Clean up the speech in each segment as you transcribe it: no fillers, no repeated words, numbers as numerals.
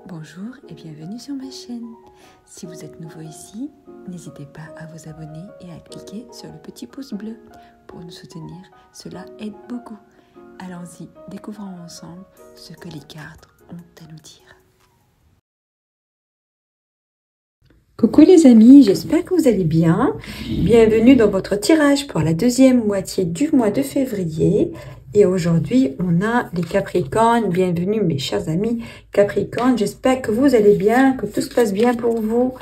Bonjour et bienvenue sur ma chaîne. Si vous êtes nouveau ici, n'hésitez pas à vous abonner et à cliquer sur le petit pouce bleu pour nous soutenir. Cela aide beaucoup. Allons-y, découvrons ensemble ce que les cartes ont à nous dire. Coucou les amis, j'espère que vous allez bien. Bienvenue dans votre tirage pour la deuxième moitié du mois de février. Et aujourd'hui, on a les Capricornes. Bienvenue mes chers amis Capricornes. J'espère que vous allez bien, que tout se passe bien pour vous,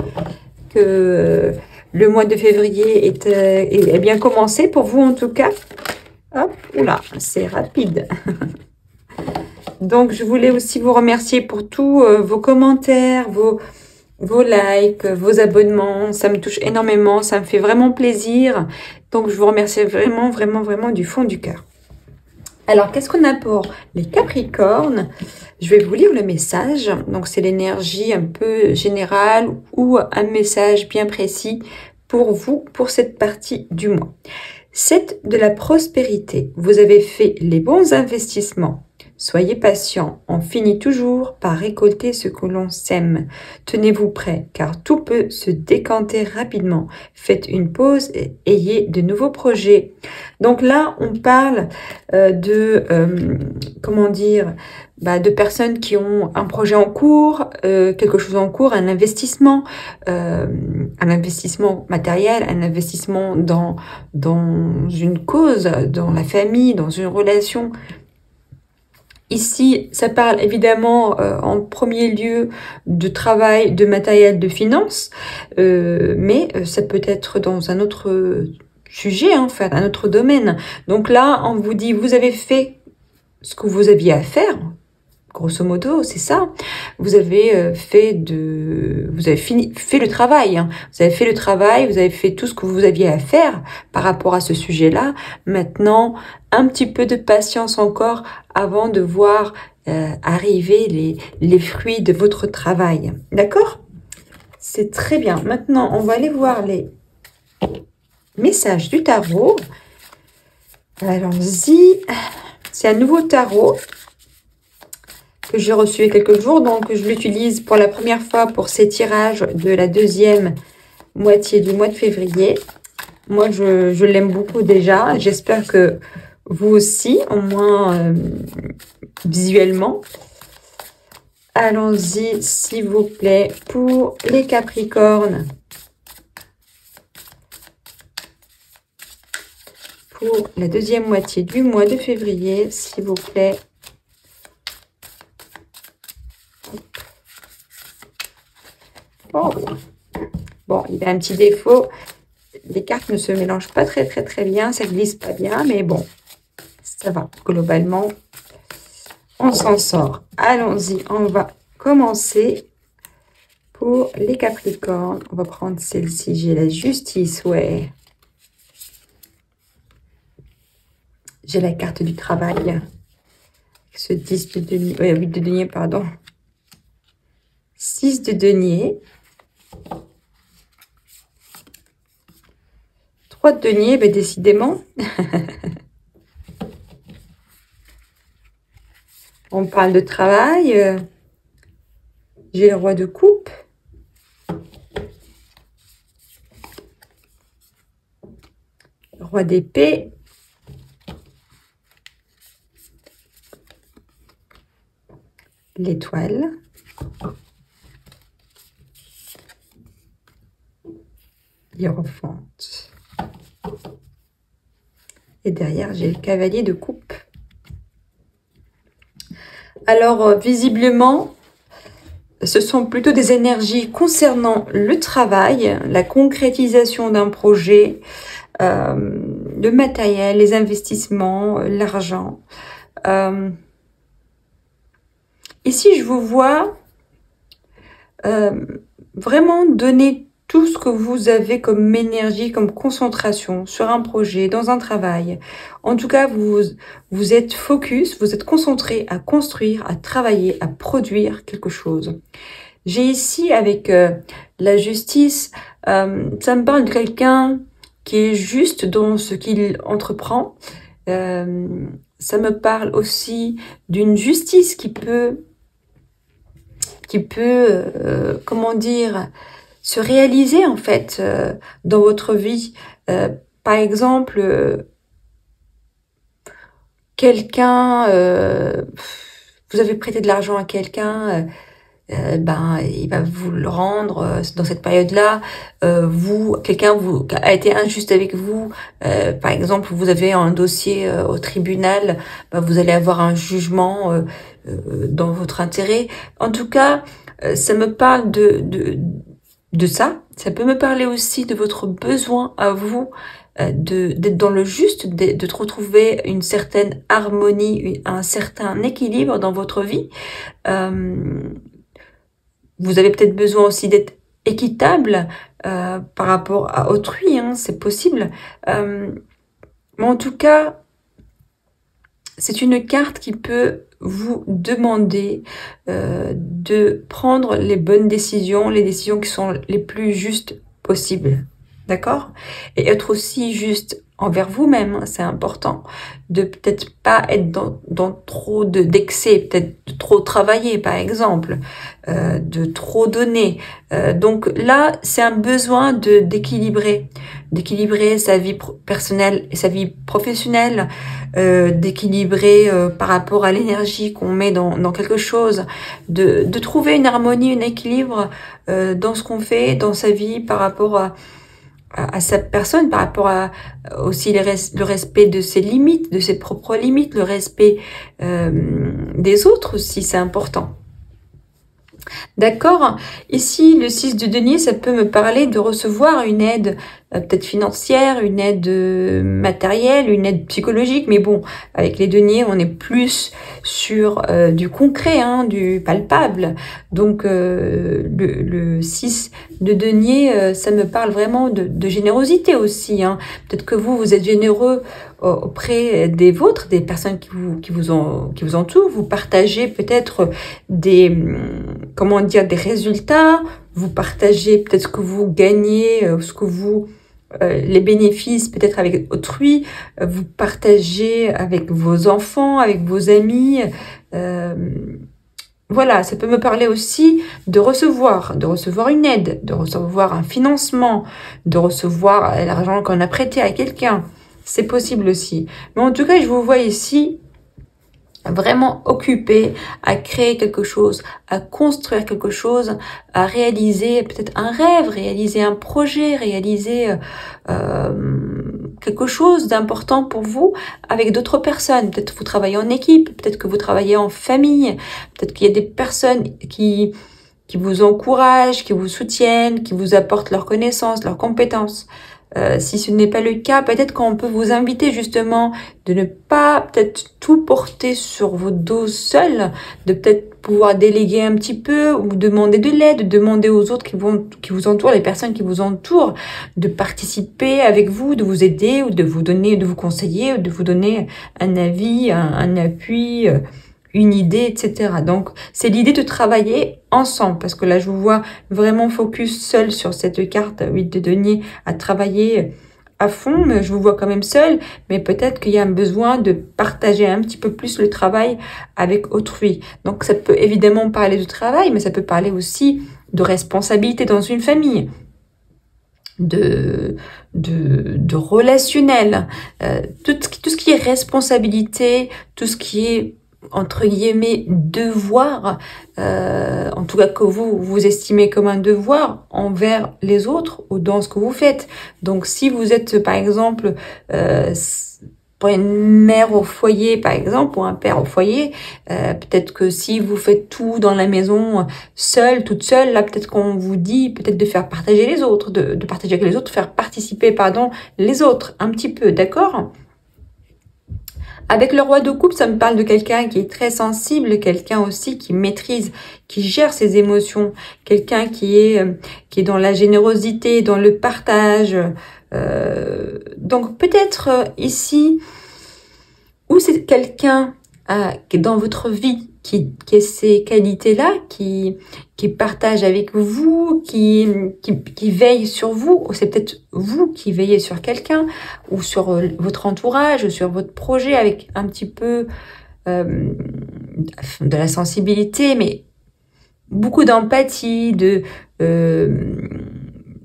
que le mois de février est bien commencé pour vous en tout cas. Hop, oula, c'est rapide. Donc, je voulais aussi vous remercier pour tous vos commentaires, vos likes, vos abonnements. Ça me touche énormément, ça me fait vraiment plaisir. Donc, je vous remercie vraiment, vraiment, vraiment du fond du cœur. Alors, qu'est-ce qu'on a pour les Capricornes? Je vais vous lire le message. Donc, c'est l'énergie un peu générale ou un message bien précis pour vous, pour cette partie du mois. C'est de la prospérité. Vous avez fait les bons investissements. Soyez patient, on finit toujours par récolter ce que l'on sème. Tenez-vous prêt, car tout peut se décanter rapidement. Faites une pause et ayez de nouveaux projets. Donc là, on parle comment dire, de personnes qui ont un projet en cours, quelque chose en cours, un investissement matériel, un investissement dans une cause, dans la famille, dans une relation. Ici, ça parle évidemment en premier lieu de travail, de matériel, de finances, mais ça peut être dans un autre sujet, enfin un autre domaine. Donc là, on vous dit, vous avez fait ce que vous aviez à faire, grosso modo, c'est ça. Vous avez fait le travail. Hein. Vous avez fait le travail, vous avez fait tout ce que vous aviez à faire par rapport à ce sujet-là. Maintenant, un petit peu de patience encore avant de voir arriver les fruits de votre travail. D'accord? C'est très bien. Maintenant, on va aller voir les messages du tarot. Allons-y. C'est un nouveau tarot que j'ai reçu il y a quelques jours. Donc, je l'utilise pour la première fois pour ces tirages de la deuxième moitié du mois de février. Moi, je l'aime beaucoup déjà. J'espère que vous aussi, au moins visuellement. Allons-y, s'il vous plaît, pour les Capricornes. Pour la deuxième moitié du mois de février, s'il vous plaît. Oh. Bon, il y a un petit défaut. Les cartes ne se mélangent pas très bien. Ça glisse pas bien, mais bon, ça va. Globalement, on s'en sort. Allons-y, on va commencer pour les Capricornes. On va prendre celle-ci. J'ai la justice, ouais. J'ai la carte du travail. Ce 10 de denier, 8 de denier, pardon. 6 de denier. 3 de denier, décidément. On parle de travail. J'ai le roi de coupe. Roi d'épée. L'étoile. Hiérophante. Et derrière, j'ai le cavalier de coupe. Alors, visiblement, ce sont plutôt des énergies concernant le travail, la concrétisation d'un projet, le matériel, les investissements, l'argent. Ici, je vous vois vraiment donner tout ce que vous avez comme énergie, comme concentration sur un projet, dans un travail. En tout cas, vous êtes focus, vous êtes concentré à construire, à travailler, à produire quelque chose. J'ai ici, avec la justice, ça me parle de quelqu'un qui est juste dans ce qu'il entreprend. Ça me parle aussi d'une justice qui qui peut, comment dire, se réaliser en fait dans votre vie. Par exemple, quelqu'un, vous avez prêté de l'argent à quelqu'un, ben il va vous le rendre dans cette période-là. Quelqu'un a été injuste avec vous. Par exemple, vous avez un dossier au tribunal, ben, vous allez avoir un jugement dans votre intérêt. En tout cas, ça me parle de ça. Ça peut me parler aussi de votre besoin à vous d'être dans le juste, de retrouver une certaine harmonie, un certain équilibre dans votre vie. Vous avez peut-être besoin aussi d'être équitable par rapport à autrui, hein, c'est possible. Mais en tout cas, c'est une carte qui peut vous demander de prendre les bonnes décisions, les décisions qui sont les plus justes possibles. D'accord? Et être aussi juste envers vous-même, c'est important. De peut-être pas être dans trop d'excès, peut-être de trop travailler, par exemple, de trop donner. Donc là, c'est un besoin d'équilibrer sa vie personnelle et sa vie professionnelle, d'équilibrer par rapport à l'énergie qu'on met dans quelque chose, de trouver une harmonie, un équilibre dans ce qu'on fait, dans sa vie par rapport à sa personne, par rapport à aussi le respect de ses limites, de ses propres limites, le respect des autres aussi, c'est important. D'accord? Ici, le 6 de denier, ça peut me parler de recevoir une aide peut-être financière, une aide matérielle, une aide psychologique. Mais bon, avec les deniers, on est plus sur du concret, hein, du palpable. Donc, le 6 de denier, ça me parle vraiment de générosité aussi. Hein. Peut-être que vous êtes généreux auprès des vôtres, des personnes qui vous entourent. Vous partagez peut-être des résultats, vous partagez peut-être ce que vous gagnez, les bénéfices peut-être avec autrui, vous partagez avec vos enfants, avec vos amis. Voilà, ça peut me parler aussi de recevoir une aide, de recevoir un financement, de recevoir l'argent qu'on a prêté à quelqu'un. C'est possible aussi. Mais en tout cas, je vous vois ici vraiment occupé à créer quelque chose, à construire quelque chose, à réaliser peut-être un rêve, réaliser un projet, réaliser quelque chose d'important pour vous avec d'autres personnes. Peut-être que vous travaillez en équipe, peut-être que vous travaillez en famille, peut-être qu'il y a des personnes qui vous encouragent, qui vous soutiennent, qui vous apportent leurs connaissances, leurs compétences. Si ce n'est pas le cas, peut-être qu'on peut vous inviter justement de ne pas peut-être tout porter sur vos dos seuls, de peut-être pouvoir déléguer un petit peu ou demander de l'aide, demander aux autres qui vous entourent, les personnes qui vous entourent, de participer avec vous, de vous aider ou de vous donner, de vous conseiller ou de vous donner un avis, un appui, une idée, etc. Donc, c'est l'idée de travailler ensemble, parce que là, je vous vois vraiment focus seul sur cette carte 8 de denier, à travailler à fond, mais je vous vois quand même seul, mais peut-être qu'il y a un besoin de partager un petit peu plus le travail avec autrui. Donc, ça peut évidemment parler de travail, mais ça peut parler aussi de responsabilité dans une famille, de relationnel, tout ce qui est responsabilité, tout ce qui est entre guillemets devoir, en tout cas que vous estimez comme un devoir envers les autres ou dans ce que vous faites. Donc si vous êtes par exemple pour une mère au foyer par exemple, ou un père au foyer, peut-être que si vous faites tout dans la maison toute seule, là peut-être qu'on vous dit peut-être de faire partager les autres, de partager avec les autres, faire participer les autres un petit peu, d'accord? Avec le roi de coupe, ça me parle de quelqu'un qui est très sensible, quelqu'un aussi qui maîtrise, qui gère ses émotions, quelqu'un qui est dans la générosité, dans le partage. Donc peut-être ici, ou c'est quelqu'un qui est dans votre vie, qui a ces qualités-là, qui partage avec vous, qui veille sur vous, ou c'est peut-être vous qui veillez sur quelqu'un, ou sur votre entourage, ou sur votre projet avec un petit peu de la sensibilité, mais beaucoup d'empathie,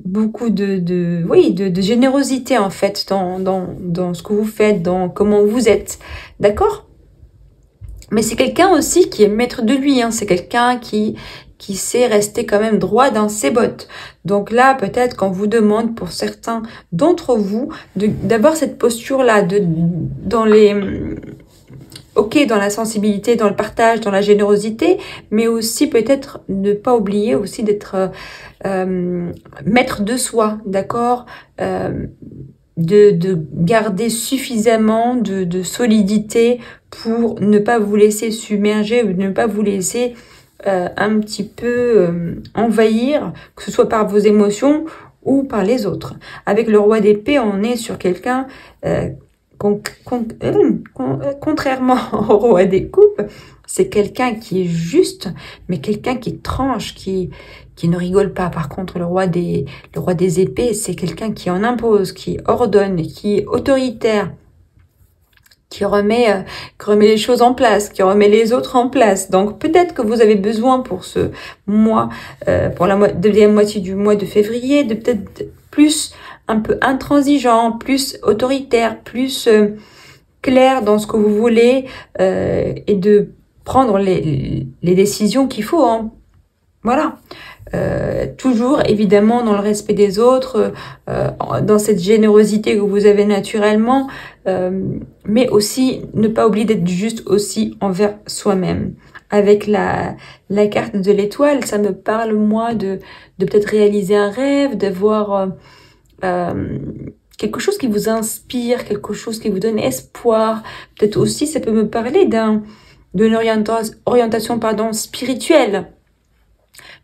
beaucoup de générosité en fait dans ce que vous faites, dans comment vous êtes, d'accord? Mais c'est quelqu'un aussi qui est maître de lui, hein. C'est quelqu'un qui sait rester quand même droit dans ses bottes. Donc là, peut-être qu'on vous demande pour certains d'entre vous d'avoir cette posture-là, dans les... Ok, dans la sensibilité, dans le partage, dans la générosité, mais aussi peut-être ne pas oublier aussi d'être maître de soi, d'accord, de garder suffisamment de solidité pour ne pas vous laisser submerger ou ne pas vous laisser un petit peu envahir, que ce soit par vos émotions ou par les autres. Avec le roi d'épée, on est sur quelqu'un, contrairement au roi des coupes, c'est quelqu'un qui est juste, mais quelqu'un qui tranche, qui ne rigole pas. Par contre, le roi des épées, c'est quelqu'un qui en impose, qui ordonne, qui est autoritaire, qui remet les choses en place, qui remet les autres en place. Donc peut-être que vous avez besoin pour ce mois, pour la deuxième moitié du mois de février, de peut-être plus un peu intransigeant, plus autoritaire, plus clair dans ce que vous voulez et de prendre les décisions qu'il faut, hein. Voilà. Toujours évidemment dans le respect des autres, dans cette générosité que vous avez naturellement, mais aussi ne pas oublier d'être juste aussi envers soi-même. Avec la carte de l'étoile, ça me parle moi de peut-être réaliser un rêve, d'avoir quelque chose qui vous inspire, quelque chose qui vous donne espoir. Peut-être aussi ça peut me parler d'une orientation spirituelle.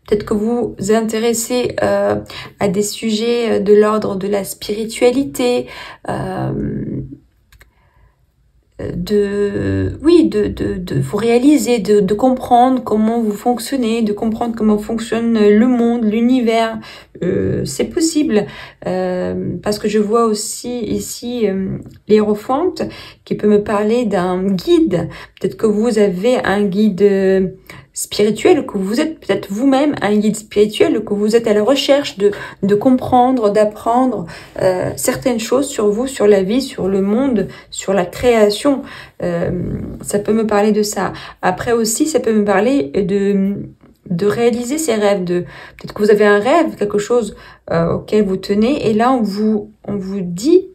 Peut-être que vous vous intéressez à des sujets de l'ordre de la spiritualité, de vous réaliser, de comprendre comment vous fonctionnez, de comprendre comment fonctionne le monde, l'univers. C'est possible parce que je vois aussi ici l'Hiérophante qui peut me parler d'un guide. Peut-être que vous avez un guide spirituel, que vous êtes peut-être vous-même un guide spirituel, que vous êtes à la recherche de comprendre, d'apprendre certaines choses sur vous, sur la vie, sur le monde, sur la création. Ça peut me parler de ça. Après aussi, ça peut me parler de réaliser ses rêves. Peut-être que vous avez un rêve, quelque chose auquel vous tenez, et là on vous dit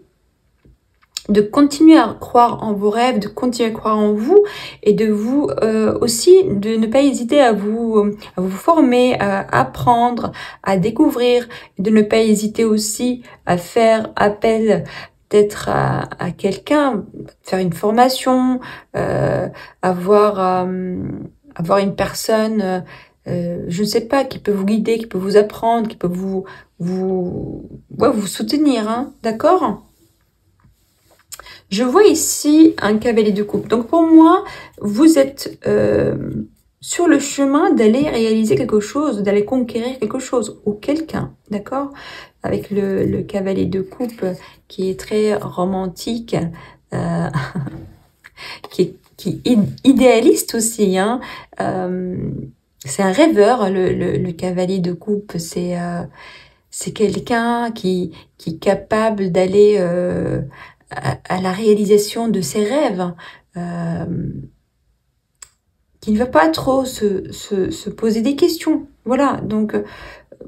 de continuer à croire en vos rêves, de continuer à croire en vous et de vous aussi de ne pas hésiter à vous former, à apprendre, à découvrir, et de ne pas hésiter aussi à faire appel peut-être à quelqu'un, faire une formation, avoir une personne, je ne sais pas, qui peut vous guider, qui peut vous apprendre, qui peut vous soutenir, hein, d'accord ? Je vois ici un cavalier de coupe. Donc pour moi, vous êtes sur le chemin d'aller réaliser quelque chose, d'aller conquérir quelque chose ou quelqu'un, d'accord? Avec le cavalier de coupe qui est très romantique, qui est idéaliste aussi, hein. C'est un rêveur, le cavalier de coupe. C'est quelqu'un qui est capable d'aller à la réalisation de ses rêves, qui ne va pas trop se poser des questions. Voilà, donc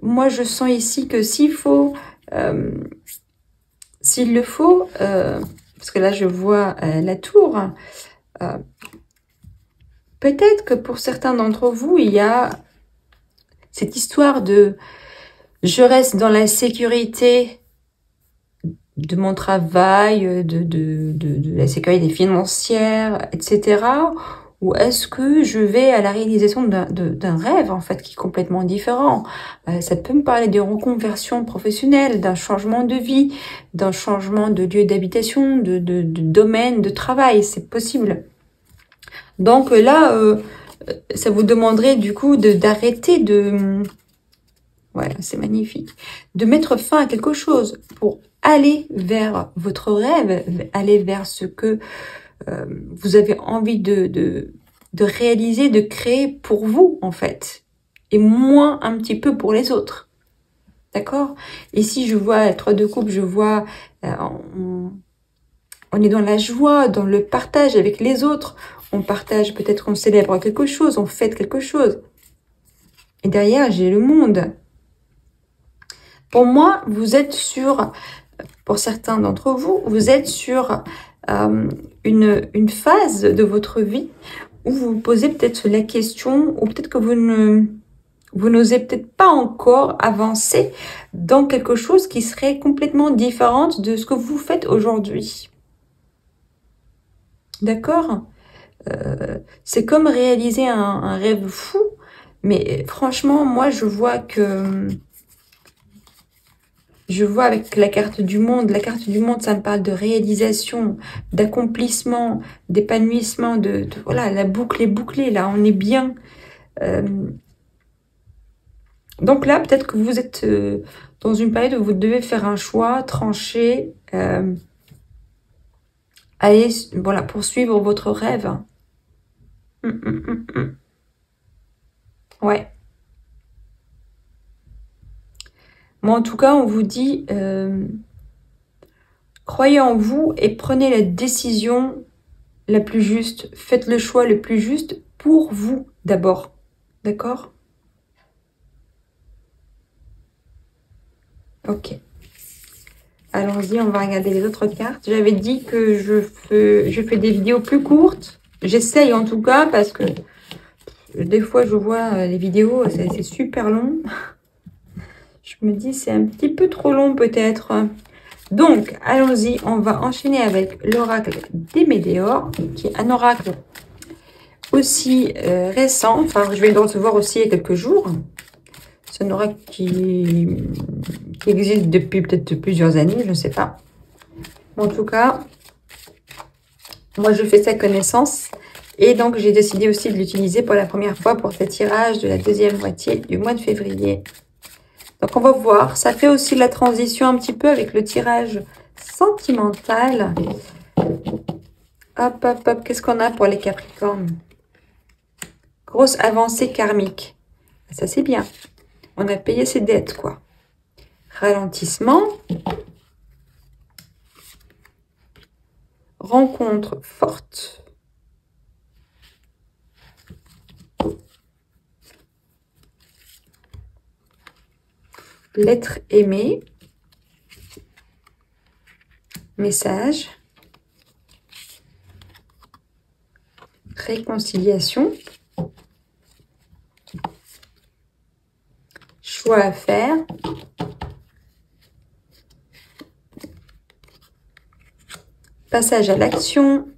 moi je sens ici que s'il le faut, parce que là je vois la tour, peut-être que pour certains d'entre vous, il y a cette histoire de je reste dans la sécurité de mon travail, de la sécurité financière, etc. Ou est-ce que je vais à la réalisation d'un rêve, en fait, qui est complètement différent? Ça peut me parler d'une reconversion professionnelle, d'un changement de vie, d'un changement de lieu d'habitation, de domaine de travail, c'est possible. Donc là, ça vous demanderait du coup d'arrêter Voilà, c'est magnifique. De mettre fin à quelque chose pour aller vers votre rêve, aller vers ce que vous avez envie de réaliser, de créer pour vous, en fait. et moins un petit peu pour les autres. D'accord? Ici, je vois la 3 de coupe, je vois, on est dans la joie, dans le partage avec les autres. On partage, peut-être on célèbre quelque chose, on fête quelque chose. Et derrière, j'ai le monde. Pour moi, vous êtes sur, pour certains d'entre vous, vous êtes sur une phase de votre vie où vous vous posez peut-être la question, ou peut-être que vous n'osez peut-être pas encore avancer dans quelque chose qui serait complètement différente de ce que vous faites aujourd'hui. D'accord? C'est comme réaliser un rêve fou, mais franchement, moi, je vois avec la carte du monde, ça me parle de réalisation, d'accomplissement, d'épanouissement, voilà, la boucle est bouclée, là, on est bien. Donc là, peut-être que vous êtes dans une période où vous devez faire un choix, trancher, aller, voilà, poursuivre votre rêve. Ouais. Moi, en tout cas, on vous dit, croyez en vous et prenez la décision la plus juste. Faites le choix le plus juste pour vous d'abord. D'accord? Ok. Allons-y, on va regarder les autres cartes. J'avais dit que je fais des vidéos plus courtes. J'essaye en tout cas parce que des fois je vois les vidéos, c'est super long. Je me dis c'est un petit peu trop long peut-être. Donc, allons-y, on va enchaîner avec l'oracle des Météores, qui est un oracle aussi récent. Enfin, je vais le recevoir aussi il y a quelques jours. C'est un oracle qui existe depuis peut-être plusieurs années, je ne sais pas. En tout cas, moi, je fais sa connaissance. Et donc, j'ai décidé aussi de l'utiliser pour la première fois pour ce tirage de la deuxième moitié du mois de février. Donc, on va voir. Ça fait aussi la transition un petit peu avec le tirage sentimental. Hop, hop, hop. Qu'est-ce qu'on a pour les Capricornes? Grosse avancée karmique. Ça, c'est bien. On a payé ses dettes, quoi. Ralentissement. Rencontre forte. Lettre aimée. Message. Réconciliation. Choix à faire. Passage à l'action.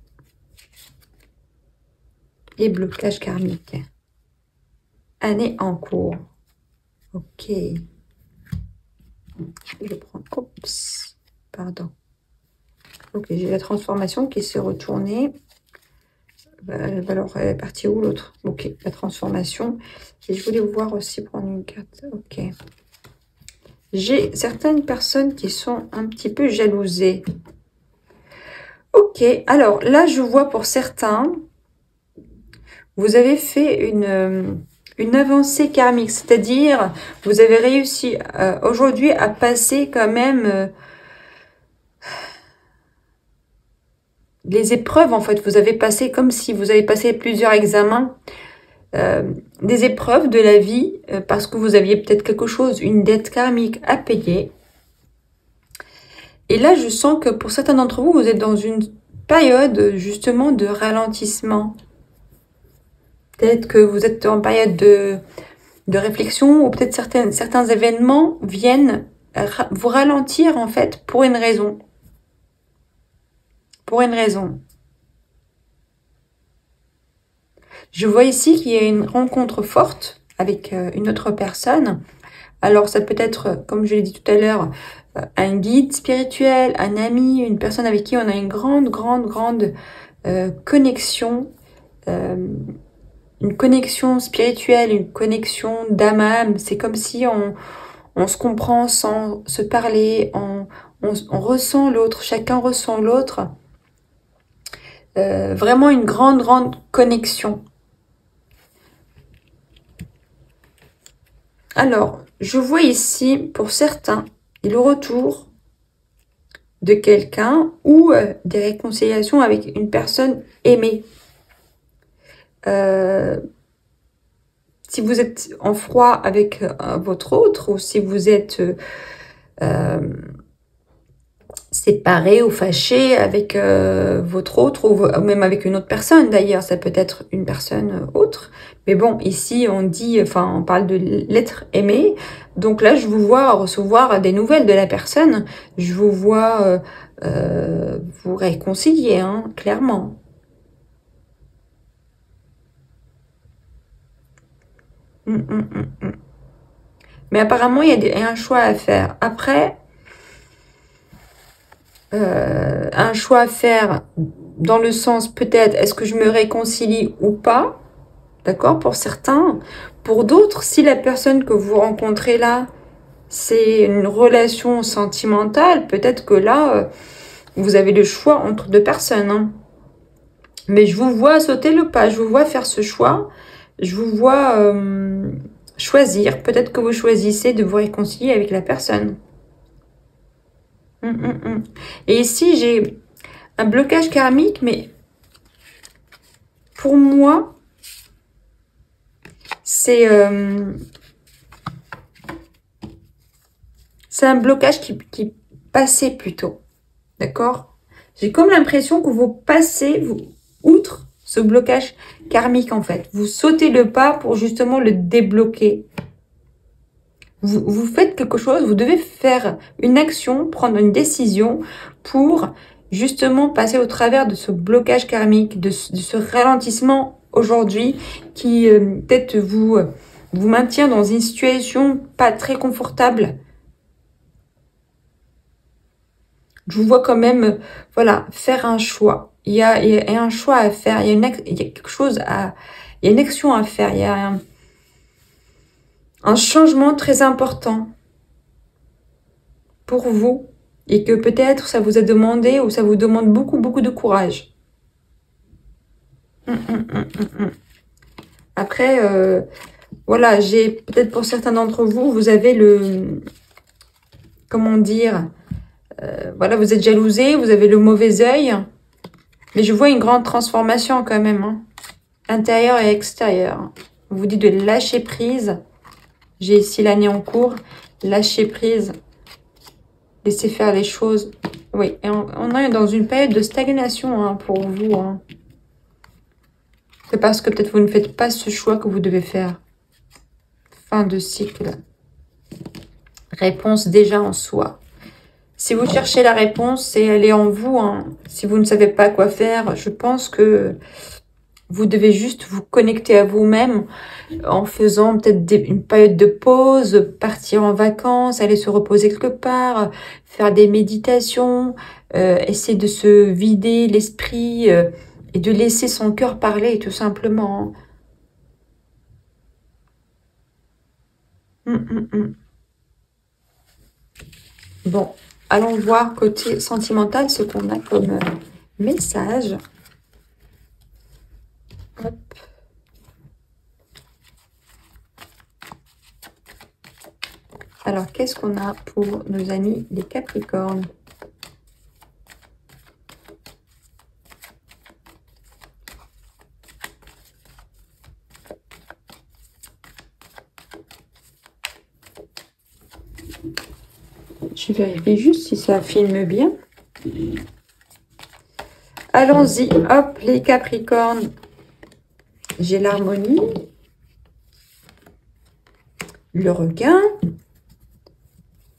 Et blocage karmique. Année en cours. Ok. Je prends... Oups. Pardon. Ok, j'ai la transformation qui s'est retournée. Alors, elle est partie où l'autre? Ok, la transformation. Et je voulais voir aussi prendre une carte. Ok. J'ai certaines personnes qui sont un petit peu jalousées. Ok, alors là, je vois pour certains, vous avez fait une avancée karmique. C'est-à-dire, vous avez réussi aujourd'hui à passer quand même... les épreuves, en fait, vous avez passé comme si vous avez passé plusieurs examens, des épreuves de la vie, parce que vous aviez peut-être quelque chose, une dette karmique à payer. Et là, je sens que pour certains d'entre vous, vous êtes dans une période justement de ralentissement. Peut-être que vous êtes en période de réflexion, ou peut-être certains événements viennent vous ralentir en fait pour une raison. Pour une raison. Je vois ici qu'il y a une rencontre forte avec une autre personne. Alors, ça peut être, comme je l'ai dit tout à l'heure, un guide spirituel, un ami, une personne avec qui on a une grande connexion. Une connexion spirituelle, une connexion d'âme à âme. C'est comme si on se comprend sans se parler, on ressent l'autre, chacun ressent l'autre. Vraiment une grande connexion. Alors, je vois ici, pour certains, le retour de quelqu'un ou des réconciliations avec une personne aimée. Si vous êtes en froid avec votre autre, ou si vous êtes séparé ou fâché avec votre autre, ou même avec une autre personne d'ailleurs, ça peut être une personne autre. Mais bon, ici on dit, enfin on parle de l'être aimé, donc là je vous vois recevoir des nouvelles de la personne, je vous vois vous réconcilier, hein, clairement. Mais apparemment il y a un choix à faire. Après, un choix à faire dans le sens peut-être est-ce que je me réconcilie ou pas, d'accord, pour certains. Pour d'autres, si la personne que vous rencontrez là, c'est une relation sentimentale, peut-être que là, vous avez le choix entre deux personnes, hein. Mais je vous vois sauter le pas, je vous vois faire ce choix, je vous vois choisir. Peut-être que vous choisissez de vous réconcilier avec la personne. Et ici, j'ai un blocage karmique, mais pour moi, c'est un blocage qui passait plutôt. D'accord? J'ai comme l'impression que vous passez outre ce blocage karmique, en fait. Vous sautez le pas pour justement le débloquer. Vous faites quelque chose, vous devez faire une action, prendre une décision pour justement passer au travers de ce blocage karmique, de ce ralentissement aujourd'hui qui peut-être vous maintient dans une situation pas très confortable. Je vous vois quand même, voilà, faire un choix. Il y a un choix à faire, il y a quelque chose il y a une action à faire, il y a un changement très important pour vous et que peut-être ça vous a demandé ou ça vous demande beaucoup, beaucoup de courage. Après, voilà, j'ai peut-être pour certains d'entre vous, vous avez le, comment dire, voilà, vous êtes jalousé, vous avez le mauvais œil, mais je vois une grande transformation quand même, hein, intérieure et extérieure. On vous dit de lâcher prise. J'ai ici l'année en cours, lâcher prise, laisser faire les choses. Oui, et on est dans une période de stagnation, hein, pour vous, hein. C'est parce que peut-être vous ne faites pas ce choix que vous devez faire. Fin de cycle. Réponse déjà en soi. Si vous cherchez la réponse, elle est en vous, hein. Si vous ne savez pas quoi faire, je pense que vous devez juste vous connecter à vous-même en faisant peut-être une période de pause, partir en vacances, aller se reposer quelque part, faire des méditations, essayer de se vider l'esprit et de laisser son cœur parler tout simplement. Bon, allons voir côté sentimental ce qu'on a comme message. Hop. Alors, qu'est-ce qu'on a pour nos amis les Capricornes? Je vérifie juste si ça filme bien. Allons-y, hop, les Capricornes. J'ai l'harmonie, le requin.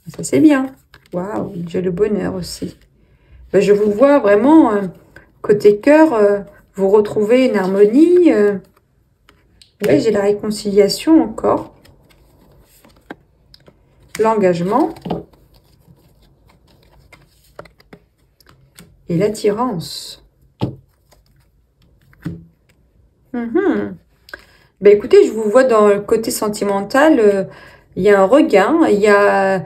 Ça, c'est bien. Waouh, j'ai le bonheur aussi. Ben, je vous vois vraiment, côté cœur, vous retrouvez une harmonie. Oui, j'ai la réconciliation encore. L'engagement. Et l'attirance. Ben écoutez, je vous vois dans le côté sentimental, il y a un regain, il y a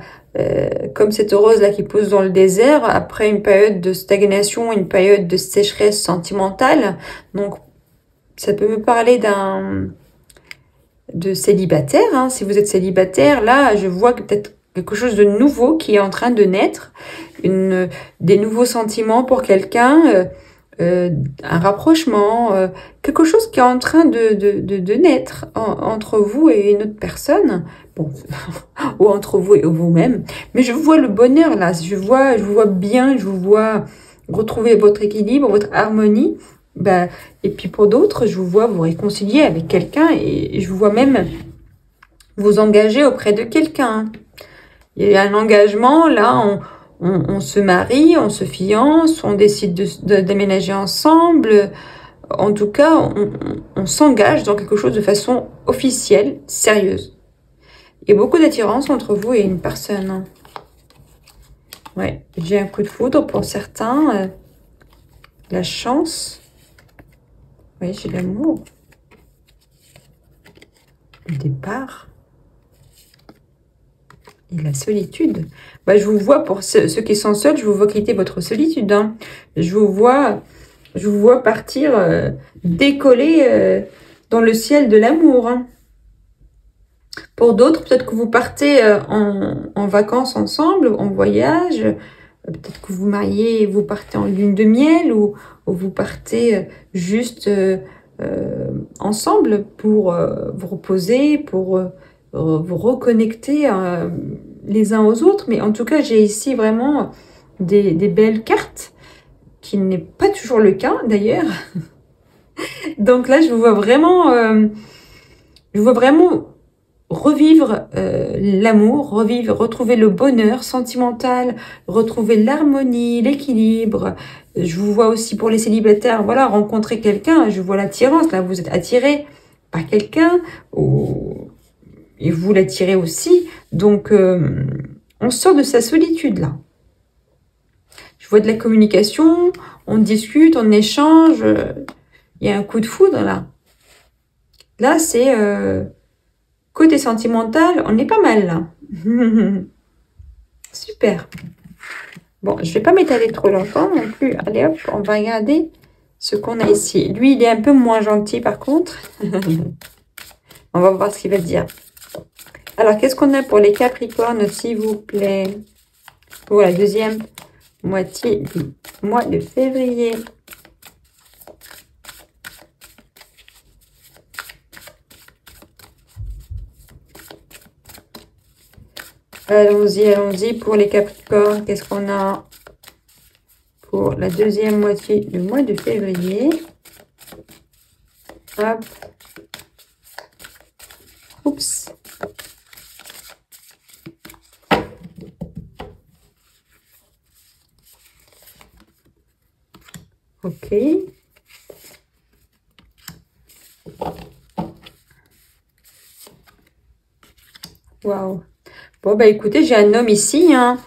comme cette rose là qui pousse dans le désert après une période de stagnation, une période de sécheresse sentimentale. Donc ça peut me parler de célibataire. Hein. Si vous êtes célibataire, là, je vois que peut-être quelque chose de nouveau qui est en train de naître, des nouveaux sentiments pour quelqu'un, un rapprochement, quelque chose qui est en train de naître entre vous et une autre personne, bon, ou entre vous et vous-même. Mais je vois le bonheur là, je vous vois bien, je vous vois retrouver votre équilibre, votre harmonie. Bah, et puis pour d'autres, je vous vois vous réconcilier avec quelqu'un et je vous vois même vous engager auprès de quelqu'un. Il y a un engagement, là, on se marie, on se fiance, on décide de déménager ensemble. En tout cas, on s'engage dans quelque chose de façon officielle, sérieuse. Il y a beaucoup d'attirance entre vous et une personne. Ouais, j'ai un coup de foudre pour certains. La chance. Oui, j'ai l'amour. Le départ. Et la solitude. Bah, je vous vois, pour ceux qui sont seuls, je vous vois quitter votre solitude. Hein. Je vous vois partir, décoller dans le ciel de l'amour. Hein. Pour d'autres, peut-être que vous partez en vacances ensemble, en voyage. Peut-être que vous mariez, vous partez en lune de miel ou vous partez juste ensemble pour vous reposer, pour vous reconnecter les uns aux autres. Mais en tout cas, j'ai ici vraiment des belles cartes, qui n'est pas toujours le cas d'ailleurs. Donc là, je vois vraiment revivre l'amour, retrouver le bonheur sentimental, retrouver l'harmonie, l'équilibre. Je vous vois aussi pour les célibataires, voilà, rencontrer quelqu'un, je vois l'attirance, là vous êtes attiré par quelqu'un, et vous l'attirez aussi, donc on sort de sa solitude là. Je vois de la communication, on discute, on échange, il y a un coup de foudre là. Là c'est... côté sentimental, on est pas mal là. Super. Bon, je vais pas m'étaler trop longtemps non plus. Allez hop, on va regarder ce qu'on a ici. Lui, il est un peu moins gentil par contre. On va voir ce qu'il va dire. Alors, qu'est-ce qu'on a pour les Capricornes, s'il vous plaît? Pour la deuxième moitié du mois de février. Allons-y pour les Capricornes. Qu'est-ce qu'on a pour la deuxième moitié du mois de février? Hop. Oups. Ok. Waouh. Bon, bah écoutez, j'ai un homme ici, hein,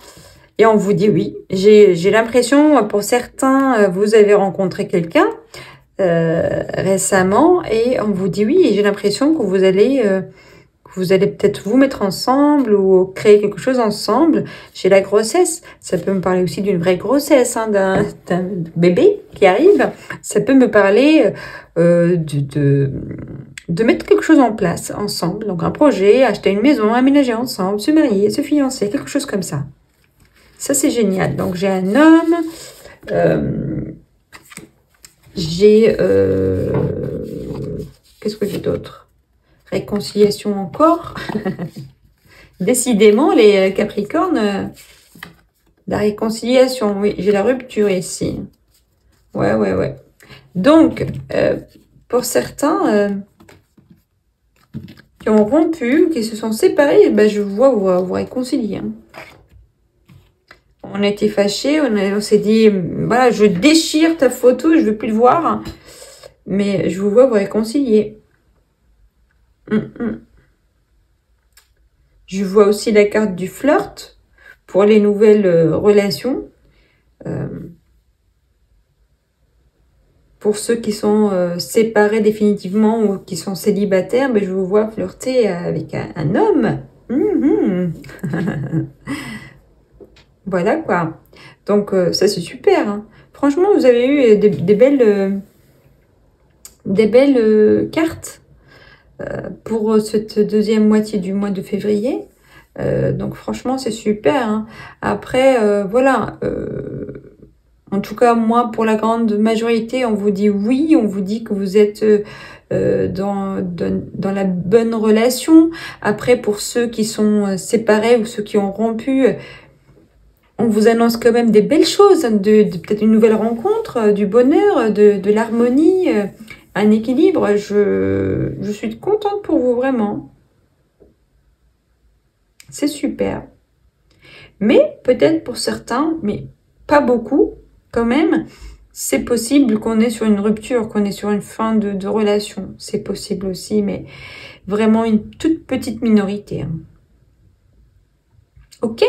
et on vous dit oui. J'ai l'impression, pour certains, vous avez rencontré quelqu'un récemment, et on vous dit oui, et j'ai l'impression que vous allez peut-être vous mettre ensemble ou créer quelque chose ensemble. J'ai la grossesse, ça peut me parler aussi d'une vraie grossesse, hein, d'un bébé qui arrive. Ça peut me parler de mettre quelque chose en place ensemble. Donc un projet, acheter une maison, aménager ensemble, se marier, se fiancer, quelque chose comme ça. Ça c'est génial. Donc j'ai un homme, j'ai... qu'est-ce que j'ai d'autre? Réconciliation encore. Décidément, les Capricornes, la réconciliation, oui, j'ai la rupture ici. Ouais. Donc, pour certains qui ont rompu, qui se sont séparés, ben, je vois vous réconcilier. Hein. On a été fâchés, on s'est dit, voilà, je déchire ta photo, je veux plus le voir. Mais je vous vois vous réconcilier. Je vois aussi la carte du flirt pour les nouvelles relations. Pour ceux qui sont séparés définitivement ou qui sont célibataires, ben, je vous vois flirter avec un homme. Voilà quoi. Donc ça c'est super. Hein. Franchement, vous avez eu des belles cartes. pour cette deuxième moitié du mois de février. Donc franchement, c'est super, hein. Après, voilà. En tout cas, moi, pour la grande majorité, on vous dit oui, on vous dit que vous êtes dans la bonne relation. Après, pour ceux qui sont séparés ou ceux qui ont rompu, on vous annonce quand même des belles choses, peut-être une nouvelle rencontre, du bonheur, de l'harmonie, un équilibre. Je suis contente pour vous, vraiment. C'est super. Mais peut-être pour certains, mais pas beaucoup, quand même, c'est possible qu'on est sur une rupture, qu'on est sur une fin de relation. C'est possible aussi, mais vraiment une toute petite minorité, hein. Ok?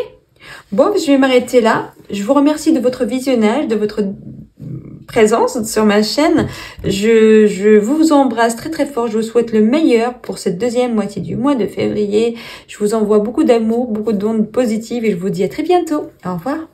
Bon, je vais m'arrêter là. Je vous remercie de votre visionnage, de votre présence sur ma chaîne. Je vous embrasse très très fort. Je vous souhaite le meilleur pour cette deuxième moitié du mois de février. Je vous envoie beaucoup d'amour, beaucoup d'ondes positives et je vous dis à très bientôt. Au revoir.